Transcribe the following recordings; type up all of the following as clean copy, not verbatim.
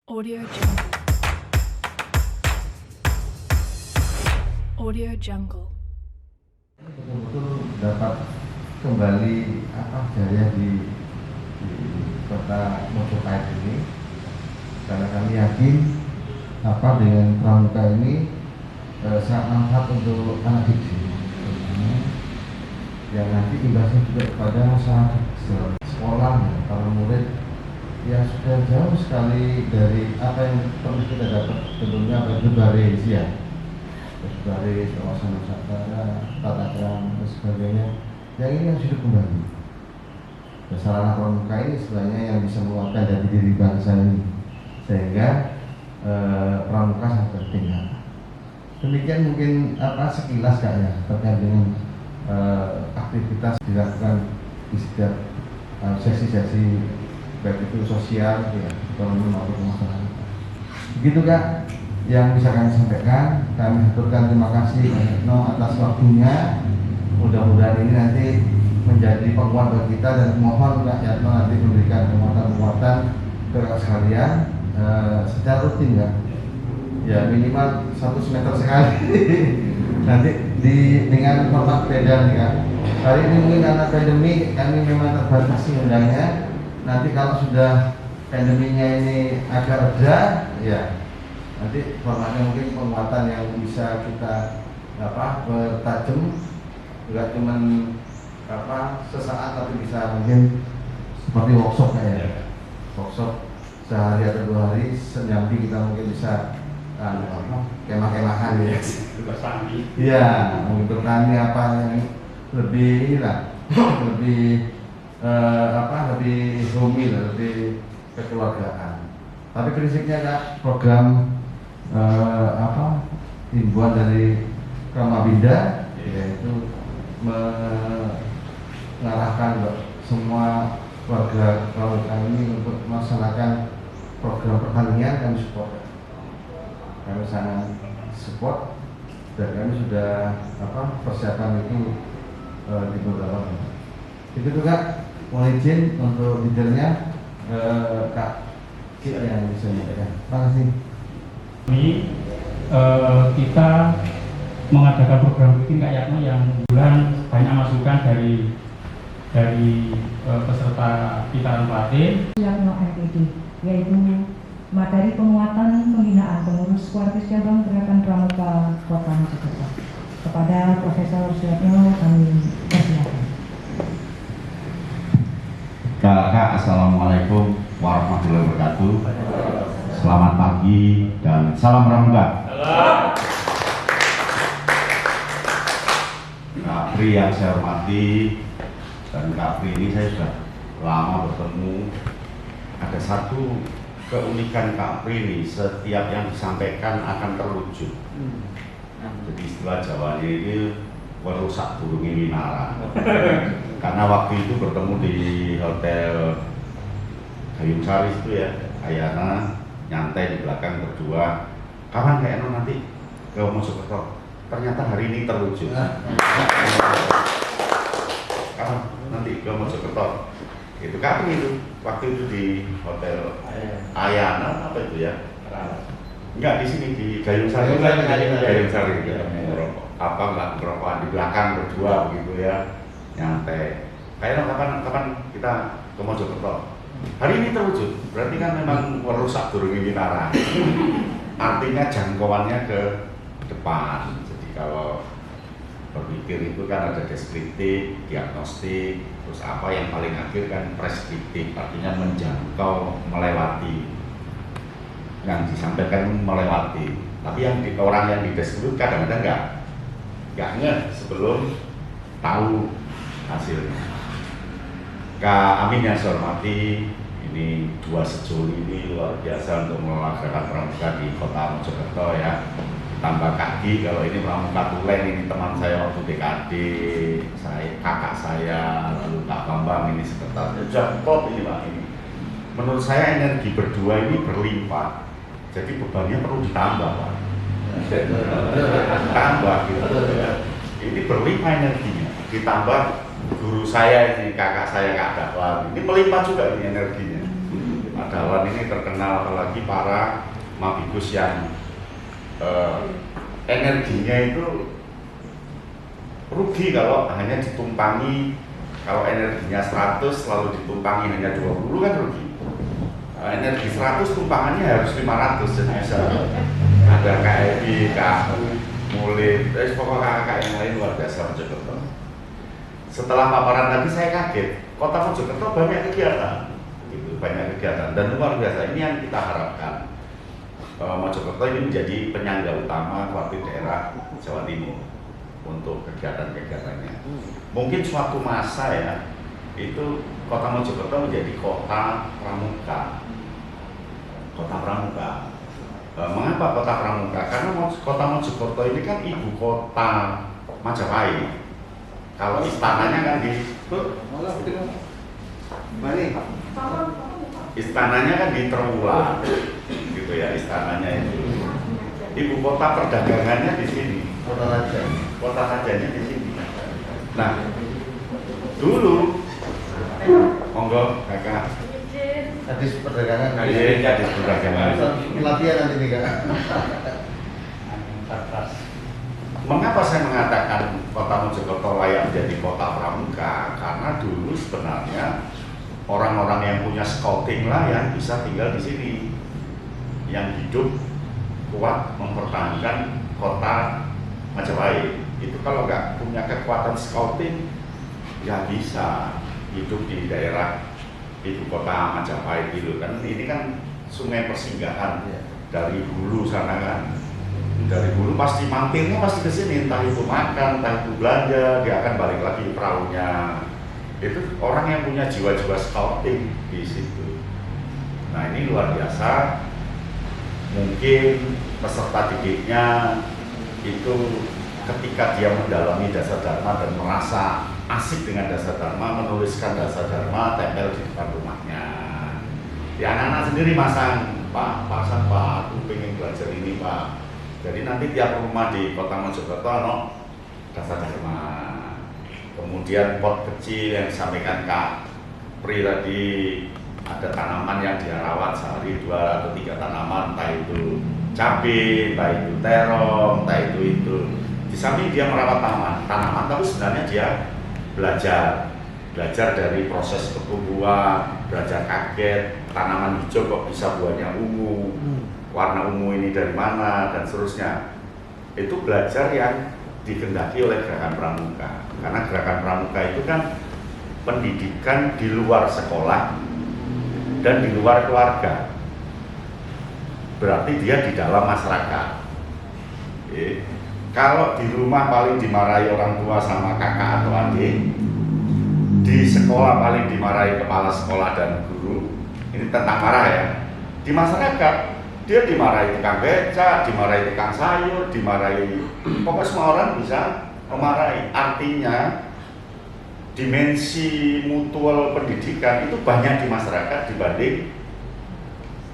Audio Jungle. Audio Jungle. Betul-betul dapat kembali jaya di kota Mojopahit ini, karena kami yakin dengan pramuka ini sangat manfaat untuk anak didik, yang nanti imbasnya juga kepada masyarakat sekolah, para murid yang sudah jauh sekali dari apa yang pernah kita dapat. Tentunya berbaris ya, berbaris, kawasan Nusantara, tata krama dan sebagainya, yang ini harus hidup kembali. Sarana pramuka ini sebenarnya yang bisa menguatkan dari diri bangsa ini, sehingga pramuka sangat penting. Demikian mungkin sekilas ya terkait dengan aktivitas dilakukan di setiap sesi-sesi, baik itu sosial, ya, ekonomi maupun masyarakat. Begitu Kak yang bisa kami sampaikan. Kami aturkan terima kasih Kak Yatno atas waktunya. Mudah-mudahan ini nanti menjadi penguat bagi kita, dan mohon Kak Yatno nanti memberikan penguatan-penguatan ke sekalian secara rutin ya minimal 1 semester sekali. Nanti dengan format beda nih Kak. Hari ini mungkin karena pandemi kami memang terbatasi undangnya. Nanti kalau sudah pandeminya ini agak reda, ya nanti formatnya mungkin penguatan yang bisa kita bertajam, enggak cuman sesaat, tapi bisa mungkin seperti workshop workshop sehari atau 2 hari, senyambi kita mungkin bisa kemah-kemahan ya. Bertani. Iya, mungkin bertani apa yang lebih lebih lebih homey, lebih kekeluargaan. Tapi prinsipnya Kak, program himbauan dari Kramabinda yaitu mengarahkan semua warga pramuka ini untuk melaksanakan program pertanian. Kami support, kami sangat support, dan kami sudah persiapan itu di beberapa. Itu tuh Kak, mohon izin untuk detailnya Kak Cik yang bisa menyampaikan. Terima kasih. Ini kita mengadakan program bikin Kak Yatno yang bulan banyak masukan dari peserta Pitaran Pelatih. Yatno MPD, yaitu materi penguatan pembinaan pengurus Kuartis Cabang Gerakan Pramuka Kota Mojokerto. Kepada Profesor Yatno kami persilakan. Kakak, Assalamualaikum warahmatullahi wabarakatuh. Selamat pagi dan salam pramuka. Kak Pri yang saya hormati, dan Kak Pri ini saya sudah lama bertemu. Ada satu keunikan Kak Pri ini, setiap yang disampaikan akan terwujud. Jadi istilah Jawanya ini merusak burung minara. Karena waktu itu bertemu di hotel Gayung Sari itu ya, Ayana, nyantai di belakang berdua. Kapan Kak Eno nanti ke Mojokerto? Ternyata hari ini terwujud. Kapan nanti ke Mojokerto? Itu kami itu waktu itu di hotel Ayana apa itu ya? Enggak, di sini di Gayung Sari. Gayung Sari ngerokok di belakang berdua begitu ya, nyantai. Kayaknya kapan kita ke Mojokerto? Hari ini terwujud. Berarti kan memang merusak burung minara. Artinya jangkauannya ke depan. Jadi kalau berpikir itu kan ada deskriptif, diagnostik, terus apa yang paling akhir kan preskriptif, artinya menjangkau, melewati. Yang disampaikan melewati. Tapi orang yang dideskripsi kadang-kadang nggak ngeh sebelum tahu hasilnya. Kak Amin yang saya hormati, ini 2 sejoli ini luar biasa untuk melaksanakan pramuka di Kota Mojokerto ya. Tambah kaki, kalau ini pramuka tulen, ini teman saya waktu DKD, kakak saya, lalu Pak Bambang ini sekretaris. Top ini Pak ini. Menurut saya energi berdua ini berlimpah. Jadi bebannya perlu ditambah Pak. Tambah gitu ya. Ini berlimpah energinya. Ditambah guru saya ini, kakak saya Kak Dahlan, ini melimpah juga ini energinya. Dawan ini terkenal, apalagi para mabikus yang energinya itu rugi kalau hanya ditumpangi. Kalau energinya 100 lalu ditumpangi hanya 20 kan rugi. Energi 100 tumpangannya harus 500, jadi bisa ada KIB, KU, Mulit, pokoknya kakak yang lain luar biasa Mojokerto. Setelah paparan tadi saya kaget, kota Mojokerto banyak kegiatan, gitu, banyak kegiatan dan luar biasa. Ini yang kita harapkan. Mojokerto ini menjadi penyangga utama Kuartir daerah Jawa Timur untuk kegiatan-kegiatannya. Mungkin suatu masa ya, itu kota Mojokerto menjadi kota pramuka. Kota pramuka. Mengapa kota pramuka? Karena kota Mojokerto ini kan ibu kota Majapahit. Kalau istananya kan di istananya kan di Trowulan, gitu ya istananya itu. Ibu kota perdagangannya di sini. Kota rajanya di sini. Nah, dulu, monggo kakak. Hadis perdagangan. Iya, hadis perdagangan. Latihan nanti nih kak. Mengapa saya mengatakan kota Mojokerto layak menjadi kota pramuka? Karena dulu sebenarnya orang-orang yang punya scouting lah yang bisa tinggal di sini, yang hidup kuat mempertahankan kota Majapahit. Itu kalau nggak punya kekuatan scouting, nggak bisa hidup di daerah ibu kota Majapahit gitu kan. Ini kan sungai persinggahan dari hulu sana kan. Dari hulu pasti mampirnya pasti ke sini, entah itu makan, entah itu belanja, dia akan balik lagi perahunya. Itu orang yang punya jiwa-jiwa scouting di situ. Nah ini luar biasa. Mungkin peserta didiknya itu ketika dia mendalami dasar dharma dan merasa asik dengan dasar dharma, menuliskan dasar dharma tempel di depan rumahnya. Ya anak-anak sendiri masang, Pak, pasang Pak, aku pengen belajar ini Pak. Jadi nanti tiap rumah di kota Mojokerto no dasar dharma. Kemudian pot kecil yang disampaikan Kak Pri tadi, ada tanaman yang dia rawat sehari 2 atau 3 tanaman, entah itu cabai, entah itu terong, entah itu. Di samping dia merawat tanaman, tapi sebenarnya dia belajar dari proses pertumbuhan, belajar kaget, tanaman hijau kok bisa buahnya ungu, warna ungu ini dari mana, dan seterusnya. Itu belajar yang dikehendaki oleh Gerakan Pramuka. Karena Gerakan Pramuka itu kan pendidikan di luar sekolah dan di luar keluarga. Berarti dia di dalam masyarakat. Kalau di rumah paling dimarahi orang tua sama kakak atau adik, di sekolah paling dimarahi kepala sekolah dan guru. Ini tentang marah ya. Di masyarakat dia dimarahi tukang beca, dimarahi tukang sayur, dimarahi, pokoknya semua orang bisa memarahi. Artinya dimensi mutual pendidikan itu banyak di masyarakat dibanding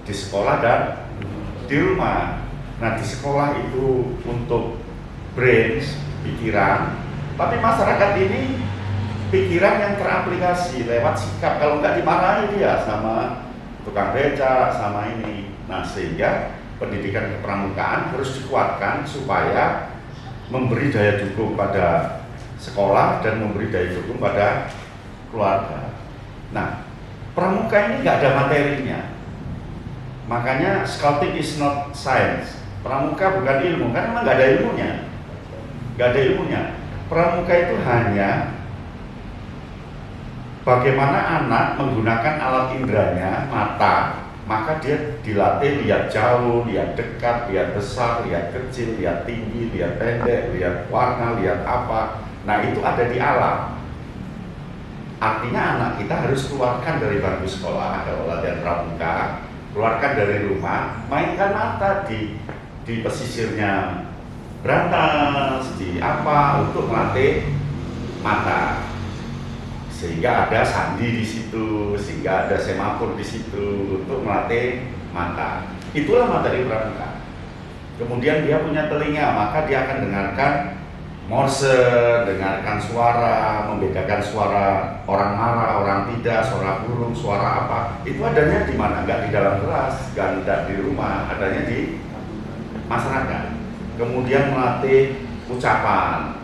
di sekolah dan di rumah. Nah di sekolah itu untuk brains, pikiran, tapi masyarakat ini pikiran yang teraplikasi lewat sikap. Kalau nggak dimarahi dia sama tukang beca, sama ini. Nah sehingga pendidikan kepramukaan harus dikuatkan supaya memberi daya dukung pada sekolah dan memberi daya dukung pada keluarga. Nah pramuka ini nggak ada materinya. Makanya scouting is not science. Pramuka bukan ilmu, kan memang nggak ada ilmunya. Nggak ada ilmunya. Pramuka itu hanya bagaimana anak menggunakan alat inderanya, mata, maka dia dilatih lihat jauh, lihat dekat, lihat besar, lihat kecil, lihat tinggi, lihat pendek, lihat warna, lihat apa. Nah itu ada di alam. Artinya anak kita harus keluarkan dari bangku sekolah, kalau latihan pramuka, keluarkan dari rumah, mainkan mata di pesisirnya Brantas, di apa, untuk melatih mata. Sehingga ada sandi di situ, sehingga ada semafor di situ untuk melatih mata. Itulah materi pramuka. Kemudian dia punya telinga, maka dia akan dengarkan morse, dengarkan suara, membedakan suara orang marah, orang tidak, suara burung, suara apa. Itu adanya di mana? Nggak di dalam kelas, nggak di rumah, adanya di masyarakat. Kemudian melatih ucapan.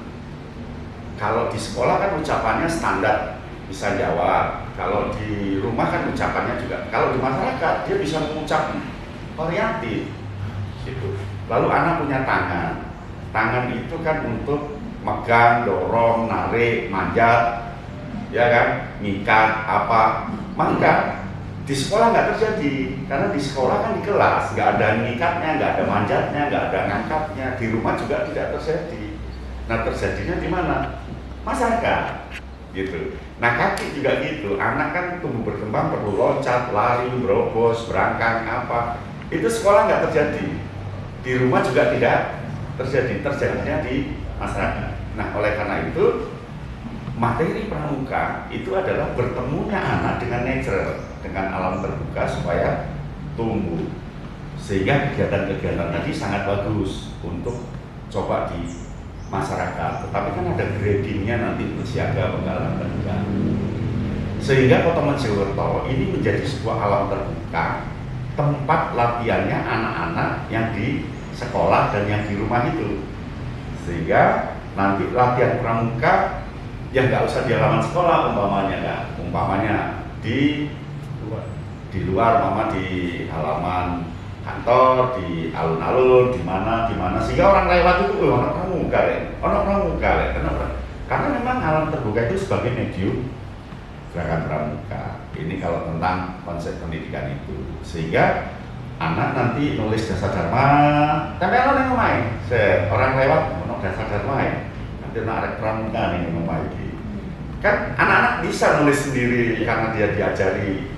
Kalau di sekolah kan ucapannya standar, bisa jawab. Kalau di rumah kan ucapannya juga. Kalau di masyarakat dia bisa mengucap variatif. Gitu. Lalu anak punya tangan. Tangan itu kan untuk megang, dorong, narik, manjat, ya kan, ngikat, apa. Maka di sekolah nggak terjadi, karena di sekolah kan di kelas nggak ada ngikatnya, nggak ada manjatnya, nggak ada ngangkatnya. Di rumah juga tidak terjadi. Nah terjadinya di mana? Masyarakat, gitu. Nah kaki juga gitu. Anak kan tumbuh berkembang perlu loncat, lari, berobos, berangkang, apa. Itu sekolah nggak terjadi. Di rumah juga tidak terjadinya di masyarakat. Nah, oleh karena itu materi pramuka itu adalah bertemunya anak dengan nature, dengan alam terbuka supaya tumbuh. Sehingga kegiatan-kegiatan tadi sangat bagus untuk coba di masyarakat. Tetapi kan ada gradingnya nanti untuk siaga, penggalan, terbuka. Sehingga Kota Mojokerto ini menjadi sebuah alam terbuka, tempat latihannya anak-anak yang di sekolah dan yang di rumah itu. Sehingga nanti latihan pramuka yang nggak usah di halaman sekolah umpamanya di luar, di halaman kantor, di alun-alun, di mana, sehingga orang lewat itu orang pramuka kenapa? Karena memang alam terbuka itu sebagai medium gerakan pramuka. Ini kalau tentang konsep pendidikan itu, sehingga anak nanti nulis dasar dharma, tempel yang ngomai, orang lewat mau dasar dharma ya, nanti nak arek pramuka nih ngomai. Kan anak-anak bisa nulis sendiri karena dia diajari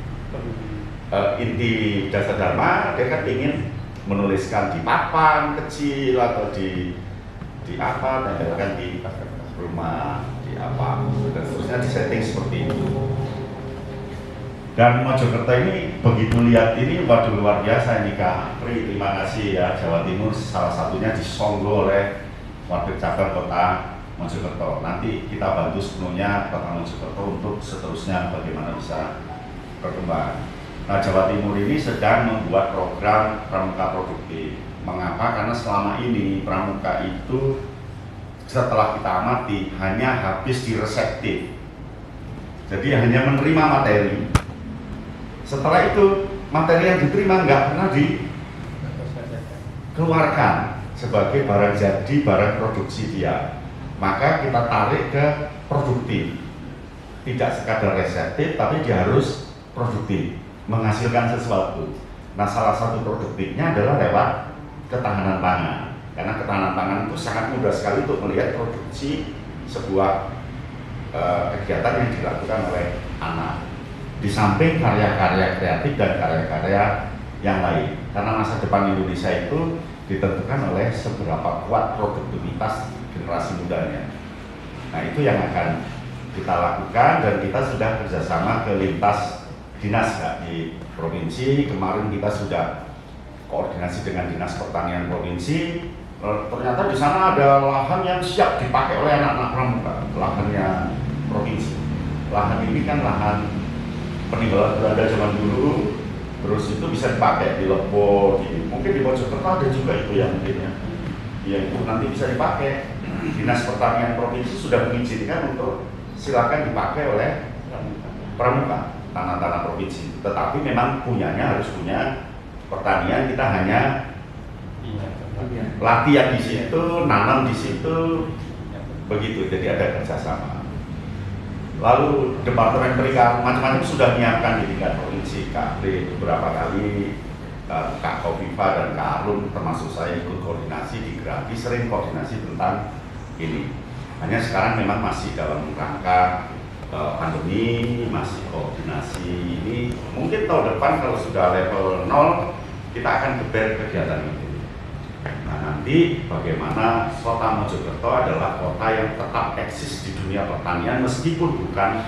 inti dasar dharma. Dia kan ingin menuliskan di papan kecil atau di apa, tempelkan di rumah, di apa, dan seterusnya di setting seperti itu. Dan Mojokerto ini begitu lihat ini, waduh luar biasa ini Kak Pri, terima kasih ya. Jawa Timur salah satunya disonggo oleh Wakil Cabang Kota Mojokerto. Nanti kita bantu sepenuhnya Kota Mojokerto untuk seterusnya bagaimana bisa berkembang. Nah, Jawa Timur ini sedang membuat program pramuka produktif. Mengapa? Karena selama ini pramuka itu setelah kita amati hanya habis di reseptif. Jadi hanya menerima materi. Setelah itu materi yang diterima nggak pernah dikeluarkan sebagai barang jadi, barang produksi dia. Maka kita tarik ke produktif. Tidak sekadar reseptif, tapi dia harus produktif, menghasilkan sesuatu. Nah, salah satu produktifnya adalah lewat ketahanan pangan. Karena ketahanan pangan itu sangat mudah sekali untuk melihat produksi sebuah kegiatan yang dilakukan oleh anak. Di samping karya-karya kreatif dan karya-karya yang lain. Karena masa depan Indonesia itu ditentukan oleh seberapa kuat produktivitas generasi mudanya. Nah, itu yang akan kita lakukan, dan kita sudah kerjasama ke lintas dinas di provinsi. Kemarin kita sudah koordinasi dengan Dinas Pertanian Provinsi. Ternyata di sana ada lahan yang siap dipakai oleh anak-anak pramuka, lahannya provinsi. Lahan ini kan lahan peninggalan Belanda zaman dulu, terus itu bisa dipakai di Lebo, mungkin di Mojokerto ada juga itu yang mungkin ya itu nanti bisa dipakai. Dinas Pertanian Provinsi sudah mengizinkan untuk silakan dipakai oleh pramuka, tanah-tanah provinsi. Tetapi memang punyanya harus punya pertanian, kita hanya latihan di situ, nanam di situ, begitu. Jadi ada kerjasama. Lalu Departemen Perikanan macam-macam sudah menyiapkan di tingkat provinsi. Kak Pri beberapa kali, Kak Kofifa dan Kak Arun termasuk saya ikut koordinasi di Grati, sering koordinasi tentang ini. Hanya sekarang memang masih dalam rangka pandemi, masih koordinasi ini. Mungkin tahun depan kalau sudah level 0 kita akan geber kegiatan itu. Nah, nanti bagaimana Kota Mojokerto adalah kota yang tetap eksis di dunia pertanian meskipun bukan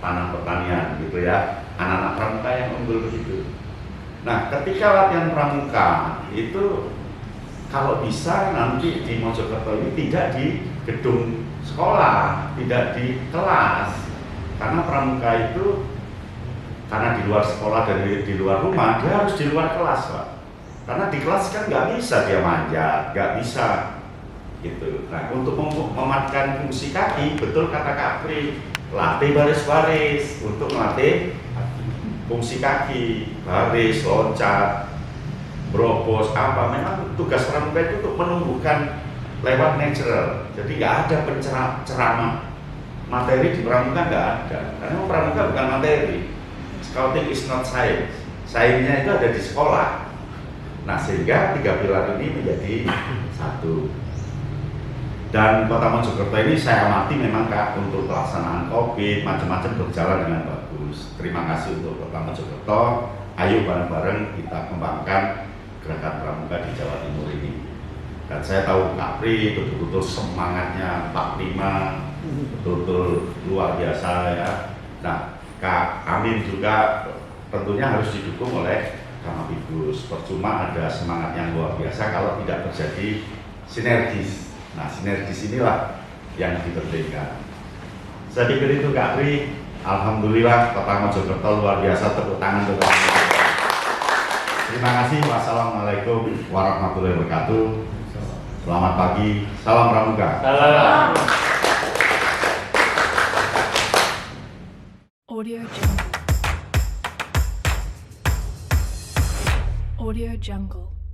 tanah pertanian, gitu ya. Anak-anak pramuka yang unggul begitu. Nah, ketika latihan pramuka itu kalau bisa nanti di Mojokerto ini tidak di gedung sekolah, tidak di kelas. Karena pramuka itu karena di luar sekolah dan di luar rumah, dia harus di luar kelas, Pak. Karena di kelas kan nggak bisa dia manjat, nggak bisa gitu. Nah, untuk mematikan fungsi kaki, betul kata Kak Pri, latih baris-baris untuk melatih fungsi kaki, baris, loncat, berobos, apa. Memang tugas pramuka itu untuk menumbuhkan lewat natural. Jadi nggak ada penceramah materi di pramuka, nggak ada. Karena pramuka bukan materi. Scouting is not science. Sainsnya itu ada di sekolah. Nah, sehingga 3 pilar ini menjadi satu. Dan Kota Mojokerto ini saya amati memang Kak, untuk pelaksanaan COVID macam-macam berjalan dengan bagus. Terima kasih untuk Kota Mojokerto. Ayo bareng-bareng kita kembangkan gerakan pramuka di Jawa Timur ini. Dan saya tahu Kak Pri betul-betul semangatnya Pak Prima, betul-betul luar biasa ya. Nah, Kak Amin juga tentunya harus didukung oleh Kamapidus. Percuma ada semangat yang luar biasa kalau tidak terjadi sinergis. Nah, sinergis inilah yang dipentingkan. Saya pikir itu Kak Pri. Alhamdulillah Kota Mojokerto luar biasa, tepuk tangan untuk Kota Mojokerto. Terima kasih. Wassalamualaikum warahmatullahi wabarakatuh. Selamat pagi. Salam pramuka. Salam. Audio Jungle. Audio Jungle.